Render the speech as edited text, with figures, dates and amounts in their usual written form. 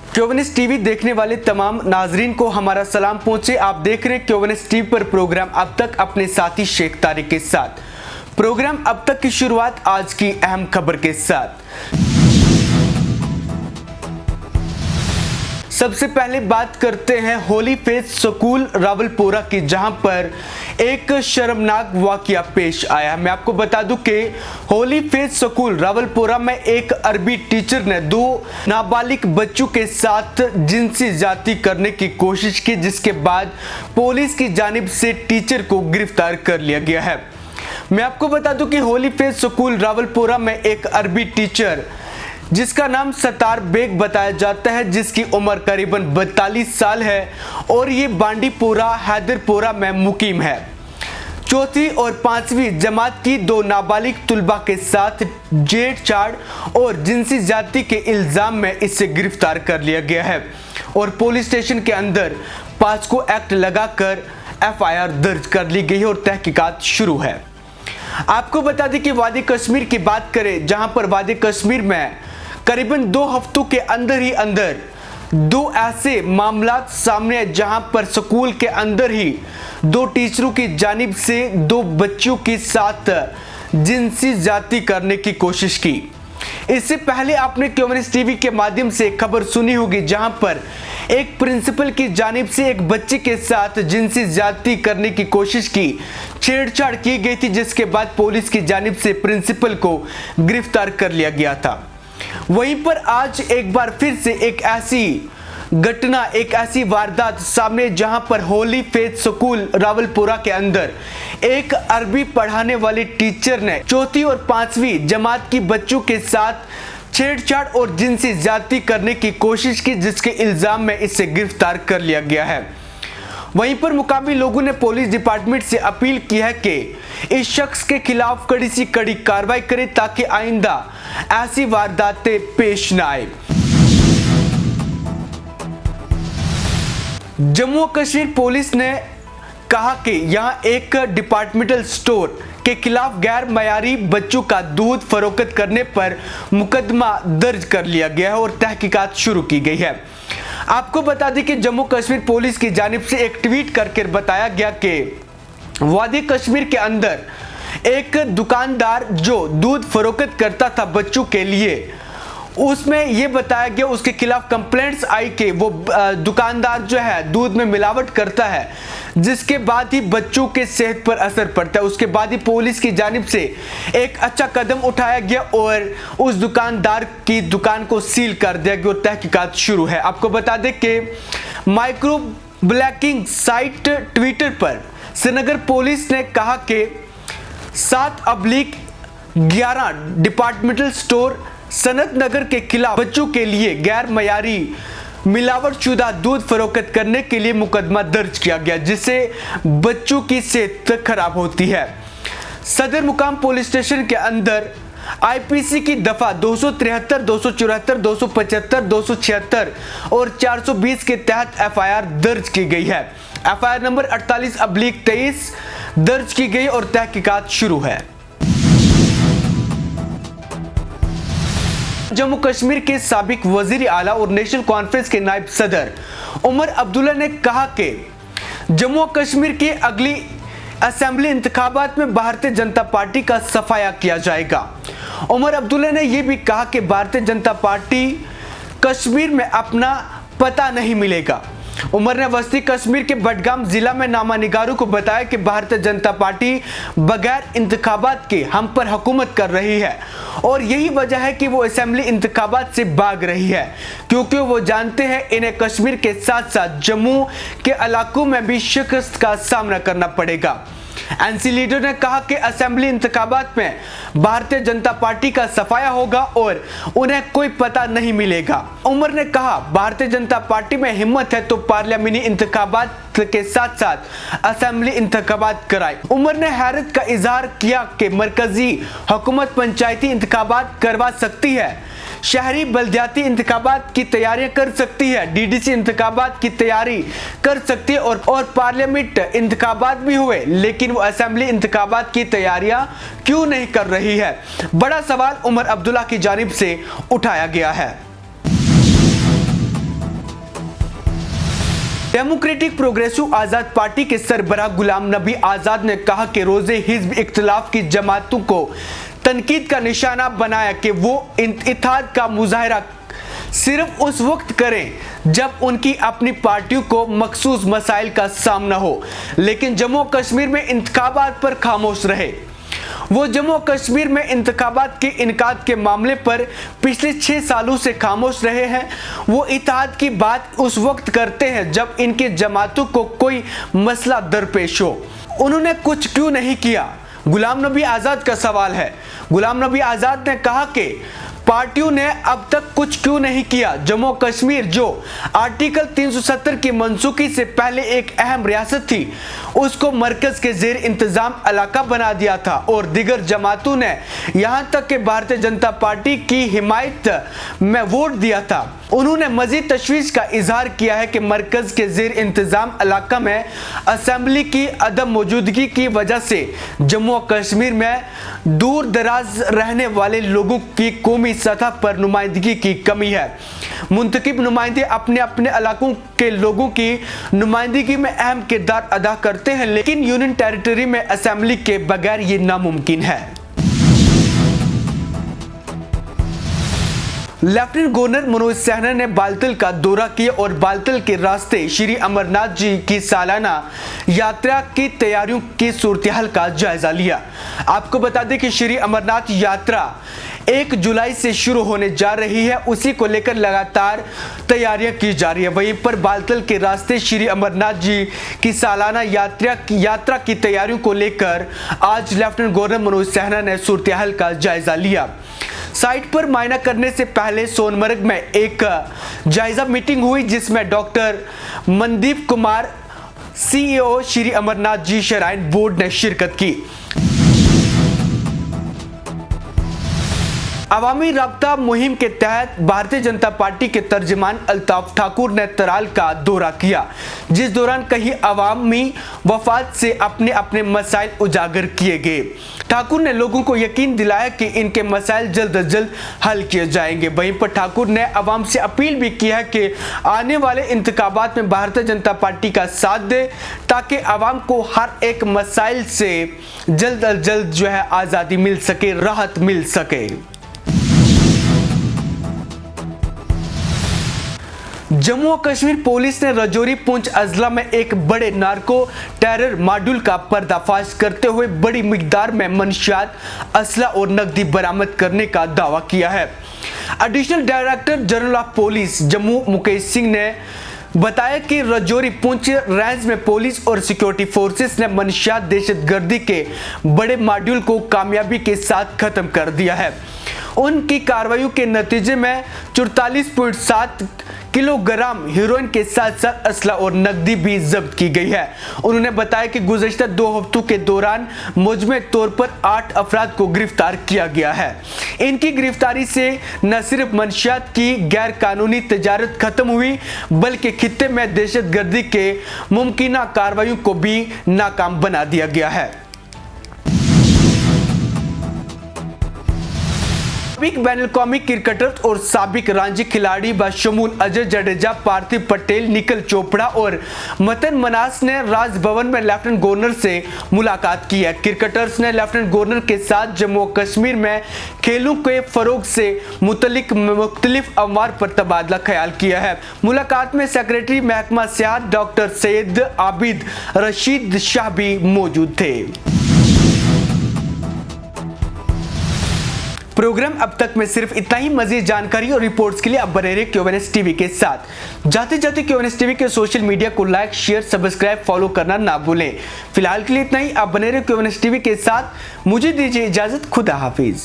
क्योवनिस TV देखने वाले तमाम नाजरीन को हमारा सलाम पहुंचे। आप देख रहे हैं क्योवनिस टीवी पर प्रोग्राम अब तक अपने साथी शेख तारिक के साथ। प्रोग्राम अब तक की शुरुआत आज की अहम खबर के साथ। सबसे पहले बात करते हैं होली फेथ स्कूल रावलपुरा की, जहां पर एक शर्मनाक वाकया पेश आया। मैं आपको बता दूं कि होली फेथ स्कूल रावलपुरा में एक अरबी टीचर ने 2 नाबालिग बच्चों के साथ जिनसी ज्यादती करने की कोशिश की, जिसके बाद पुलिस की जानिब से टीचर को गिरफ्तार कर लिया गया है। मैं आपको बता दूं कि होली फेथ स्कूल रावलपुरा में एक अरबी टीचर जिसका नाम सतार बेग बताया जाता है, जिसकी उम्र करीबन 42 साल है और ये बांडीपुरा हैदरपुरा में मुकीम है। 4वीं और 5वीं जमात की 2 नाबालिग तुलबा के साथ छेड़छाड़ और जिनसी ज्यादती के इल्जाम में इसे गिरफ्तार कर लिया गया है और पुलिस स्टेशन के अंदर पास्को एक्ट लगाकर FIR दर्ज कर ली गई है और तहकीकात शुरू है। आपको बता दें कि वादी कश्मीर की बात करें, जहां पर वादी कश्मीर में करीबन 2 हफ्तों के अंदर ही 2 ऐसे मामलात सामने आए, जहां पर स्कूल के अंदर ही 2 टीचरों की जानिब से 2 बच्चों के साथ जिनसी ज्यादती करने की कोशिश की। इससे पहले आपने क्योवनिस टीवी के माध्यम से एक खबर सुनी होगी, जहां पर एक प्रिंसिपल की जानिब से एक बच्चे के साथ जिनसी ज्यादती करने की कोशिश की, छेड़छाड़ की गई थी, जिसके बाद पुलिस की जानिब से प्रिंसिपल को गिरफ्तार कर लिया गया था। वहीं पर आज एक बार फिर से एक ऐसी घटना, एक ऐसी वारदात सामने, जहां पर होली फेथ स्कूल रावलपुरा के अंदर एक अरबी पढ़ाने वाले टीचर ने 4वीं और 5वीं जमात की बच्चों के साथ छेड़छाड़ और जिनसी ज्यादती करने की कोशिश की, जिसके इल्जाम में इसे गिरफ्तार कर लिया गया है। वहीं पर मुकामी लोगों ने पुलिस डिपार्टमेंट से अपील की है कि इस शख्स के खिलाफ कड़ी से कड़ी कार्रवाई करे, ताकि आइंदा ऐसी वारदातें पेश न आए। जम्मू कश्मीर पुलिस ने कहा कि यहां एक डिपार्टमेंटल स्टोर के खिलाफ गैर मयारी बच्चों का दूध फरोख्त करने पर मुकदमा दर्ज कर लिया गया है और तहकीकात शुरू की गई है। आपको बता दें कि जम्मू कश्मीर पुलिस की जानिब से एक ट्वीट करके बताया गया कि वादी कश्मीर के अंदर एक दुकानदार जो दूध फरोख्त करता था बच्चों के लिए, उसमें यह बताया गया उसके खिलाफ कंप्लेंट्स आई कि वो दुकानदार जो है दूध में मिलावट करता है, जिसके बाद ही बच्चों के सेहत पर असर पड़ता है। उसके बाद ही पुलिस की जानिब से एक अच्छा कदम उठाया गया और उस दुकानदार की दुकान को सील कर दिया गया और तहकीकात शुरू है। आपको बता दें कि माइक्रो ब्लैकिंग साइट ट्विटर पर श्रीनगर पुलिस ने कहा कि 7/11 डिपार्टमेंटल स्टोर सनत नगर के खिलाफ बच्चों के लिए गैर मयारी मिलावटशुदा दूध फरोख्त करने के लिए मुकदमा दर्ज किया गया, जिससे बच्चों की सेहत खराब होती है। सदर मुकाम पुलिस स्टेशन के अंदर IPC की दफा 273, 274, 275, 276 और 420 के तहत FIR दर्ज की गई है। FIR नंबर 48/23 दर्ज की गई और तहकीकात शुरू है। जम्मू कश्मीर के साबिक वजीर आला और नेशनल कॉन्फ्रेंस के नायब सदर उमर अब्दुल्ला ने कहा कि जम्मू कश्मीर के अगली असेंबली इंतखाबात में भारतीय जनता पार्टी का सफाया किया जाएगा। उमर अब्दुल्ला ने यह भी कहा कि भारतीय जनता पार्टी कश्मीर में अपना पता नहीं मिलेगा। उमर ने वस्ती कश्मीर के बडगाम जिला में नामानिगारों को बताया कि भारतीय जनता पार्टी बगैर इंतखाबात के हम पर हुकूमत कर रही है और यही वजह है कि वो असेंबली इंतखाबात से भाग रही है, क्योंकि वो जानते हैं इन्हें कश्मीर के साथ साथ जम्मू के इलाकों में भी शिकस्त का सामना करना पड़ेगा। NC लीडर ने कहा कि असेंबली इंतखाबात में भारतीय जनता पार्टी का सफाया होगा और उन्हें कोई पता नहीं मिलेगा। उमर ने कहा भारतीय जनता पार्टी में हिम्मत है तो पार्लियामेंटी इंतखाबात के साथ साथ असेंबली इंतखाबात कराए। उमर ने हैरत का इजहार किया कि मरकजी हुकूमत पंचायती इंतखाबात करवा सकती है, शहरी बल्दियाती इंतखाबात की तैयारियां कर सकती है, DDC इंतखाबात की तैयारी कर सकती है और पार्लियामेंट इंतखाबात भी हुए, लेकिन वो असेंबली इंतखाबात की तैयारियां क्यों नहीं कर रही है? बड़ा सवाल उमर अब्दुल्ला की जानिब से उठाया गया है। डेमोक्रेटिक प्रोग्रेसिव आजाद पार्टी के सरबराह गुलाम नबी आजाद ने कहा कि रोजे हिज्ब इख्तिलाफ की जमातों को तनकीद का निशाना बनाया कि वो इत्तेहाद का मुजाहरा सिर्फ उस वक्त करें जब उनकी अपनी पार्टियों को मखसूस मसाइल का सामना हो, लेकिन जम्मू कश्मीर में इंतखाबात पर खामोश रहे। वो जम्मू कश्मीर में इंतखाबात के इनकाद के मामले पर पिछले 6 सालों से खामोश रहे हैं। वो इत्तेहाद की बात उस वक्त करते हैं जब इनके जमातों को कोई मसला दरपेश हो। उन्होंने कुछ क्यों नहीं किया? गुलाम नबी आजाद का सवाल है। गुलाम नबी आजाद ने कहा कि पार्टियों ने अब तक कुछ क्यों नहीं किया। जम्मू कश्मीर जो आर्टिकल 370 की मनसूखी से पहले एक अहम रियासत थी, उसको मरकज के जेर इंतजाम इलाका बना दिया था और दिगर जमातों ने यहां तक कि भारतीय जनता पार्टी की हिमायत में वोट दिया था। उन्होंने मजीद तशवीश का इजहार किया है कि मरकज के जेर इंतजाम इलाका में असेंबली की अदम मौजूदगी की वजह से जम्मू कश्मीर में दूर दराज रहने वाले लोगों की कौमी सतह पर नुमाइंदगी की कमी है। मुंतखब नुमाइंदे अपने अपने इलाकों के लोगों की नुमाइंदगी में अहम किरदार अदा करते हैं, लेकिन यूनियन टेरिटरी में असेंबली के बगैर ये नामुमकिन है। लेफ्टिनेंट गवर्नर मनोज सिन्हा ने बालतल का दौरा किया और बालतल के रास्ते श्री अमरनाथ जी की सालाना यात्रा की तैयारियों की सूरत-ए-हाल का जायजा लिया। आपको बता दें कि श्री अमरनाथ यात्रा 1 जुलाई से शुरू होने जा रही है, उसी को लेकर लगातार तैयारियां की जा रही है। वहीं पर बालतल के रास्ते श्री अमरनाथ जी की सालाना यात्रा की तैयारियों को लेकर आज लेफ्टिनेंट गवर्नर मनोज सिन्हा ने सूरत-ए-हाल का जायजा लिया। साइट पर मायना करने से पहले सोनमर्ग में एक जायजा मीटिंग हुई, जिसमें doctor Mandeep Kumar CEO Shri Amarnath ji shrine board ने शिरकत की। अवामी राब्ता मुहिम के तहत भारतीय जनता पार्टी के तर्जमान अल्ताफ ठाकुर ने तराल का दौरा किया, जिस दौरान कई अवामी वफाद से अपने अपने मसाइल उजागर किए गए। ठाकुर ने लोगों को यकीन दिलाया कि इनके मसाइल जल्द अज जल्द हल किए जाएंगे। वहीं पर ठाकुर ने अवाम से अपील भी की है कि आने वाले इंतखाबात में भारतीय जनता पार्टी का साथ दे, ताकि अवाम को हर एक मसाइल से जल्द अज जल्द जो है आज़ादी मिल सके, राहत मिल सके। जम्मू और कश्मीर पुलिस ने राजौरी पुंछ अजला में एक बड़े नार्को टेरर मॉड्यूल का पर्दाफाश करते हुए बड़ी मिकदार में मंशियात, असला और नकदी बरामद करने का दावा किया है। Additional director general of police Jammu Mukesh Singh ने बताया कि राजौरी पुंछ रेंज में पुलिस और सिक्योरिटी फोर्सेस ने मंशियात दहशतगर्दी के बड़े मॉड्यूल को कामयाबी के साथ खत्म कर दिया है। उनकी कार्रवाइयों के नतीजे में 44.7 किलोग्राम हीरोइन के साथ साथ असला और नकदी भी जब्त की गई है। उन्होंने बताया कि गुज़श्ता 2 हफ्तों के दौरान मुजमे तौर पर 8 अफराद को गिरफ्तार किया गया है। इनकी गिरफ्तारी से न सिर्फ मंशियात की गैर कानूनी तजारत खत्म हुई, बल्कि खित्ते में दहशतगर्दी के मुमकिना कार्रवाइयों को भी नाकाम बना दिया गया है। साबिक बैनुल-अक़वामी क्रिकेटर और साबिक रणजी खिलाड़ी बशमूल अजय जडेजा, पार्थिव पटेल, निखिल चोपड़ा और मतन मनास ने राजभवन में लेफ्टिनेंट गवर्नर से मुलाकात की है। क्रिकेटर्स ने लेफ्टिनेंट गवर्नर के साथ जम्मू कश्मीर में खेलों के फरोग से मुतल्लिक मुख्तलिफ अमवार पर तबादला ख्याल किया है। मुलाकात में सेक्रेटरी महकमा सियाहत डॉक्टर सैयद आबिद रशीद शाह भी मौजूद थे। प्रोग्राम अब तक में सिर्फ इतना ही। मजीद जानकारी और रिपोर्ट्स के लिए आप बने रहिए क्यूएनएस टीवी के साथ। जाते जाते क्यूएनएस टीवी के सोशल मीडिया को लाइक, शेयर, सब्सक्राइब, फॉलो करना ना भूलें। फिलहाल के लिए इतना ही। आप बने रहिए क्यूएनएस टीवी के साथ। मुझे दीजिए इजाजत। खुदा हाफिज।